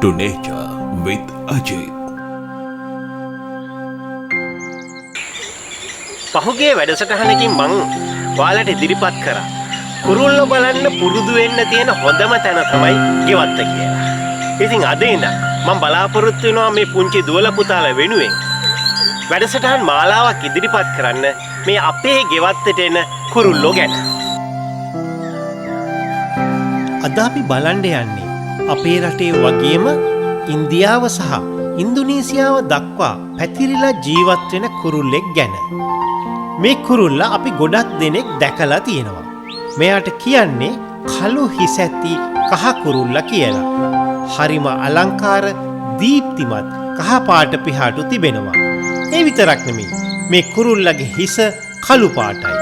to Nature with Ajit. පහුගිය වැඩසටහනකින් මං ඔයාලට ඉදිරිපත් කරා කුරුල්ලෝ බලන්න පුරුදු වෙන්න තියෙන හොඳම තැන තමයි ගෙවත්ත කියලා. ඉතින් අද ඉඳන් මම බලාපොරොත්තු වෙනවා මේ පුංචි දුවල පුතාලා වෙනුවෙන් වැඩසටහන් මාලාවක් ඉදිරිපත් කරන්න මේ අපේ ගෙවත්තට එන කුරුල්ලෝ ගැන. අද අපි බලන්න යන්නේ අපේ රටේ වගේම ඉන්දියාව සහ ඉන්දුනීසියාව දක්වා පැතිරිලා ජීවත් වෙන කුරුල්ලෙක් ගැන. මේ kurulla අපි ගොඩක් දෙනෙක් දැකලා තියෙනවා. මෙයාට කියන්නේ කළු හිස ඇති කහ kurulla කියලා. හරිම අලංකාර දීප්තිමත් කහ පාට පිහාටු තිබෙනවා. ඒ විතරක් නෙමෙයි. මේ kurullage හිස කළු පාටයි.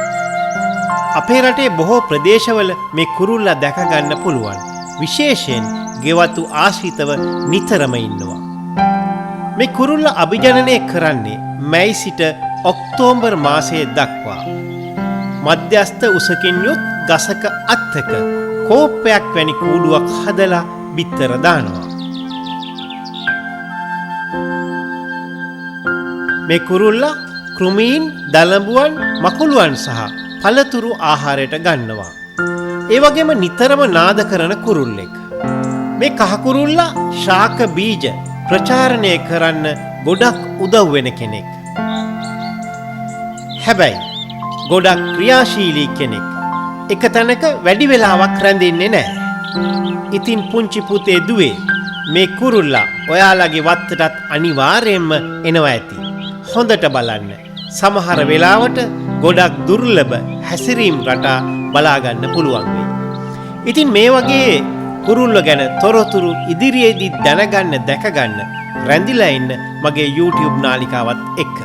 අපේ රටේ බොහෝ ප්‍රදේශවල මේ kurulla දැක ගන්න පුළුවන්. විශේෂයෙන් ගෙවතු ආශ්‍රිතව නිතරම ඉන්නවා. මේ kurulla අභිජනනය කරන්නේ මැයි සිට ඔක්තෝබර් මාසයේ දක්වා. මධ්‍යස්ථ උසකින් යුත් ගසක අත්තක කෝප්පයක් වැනි කූඩුවක් හදලා බිත්තර දානවා. මේ කුරුල්ලා කෘමීන්, දලඹුවන්, මකුළුවන් සහ පළතුරු ආහාරයට ගන්නවා. ඒ වගේම නිතරම නාද කරන කුරුල්ලෙක්. මේ කහ කුරුල්ලා ශාක බීජ ප්‍රචාරණය කරන්න ගොඩක් උදව් වෙන කෙනෙක්. හැබැයි ගොඩක් ක්‍රියාශීලී කෙනෙක්. එක තැනක වැඩි වෙලාවක් රැඳෙන්නේ නැහැ. ඉතින් පුංචි පුතේ දුවේ මේ කුරුල්ලා ඔයාලගේ වත්තටත් අනිවාර්යයෙන්ම එනවා ඇති. හොඳට බලන්න. සමහර වෙලාවට ගොඩක් දුර්ලභ හැසිරීම් රටා බලා ගන්න පුළුවන් වෙයි. ඉතින් මේ වගේ කුරුල්ලෝ ගැන තොරතුරු ඉදිරියේදී දැනගන්න දැකගන්න රැඳිලා ඉන්න මගේ YouTube නාලිකාවත් එක්ක.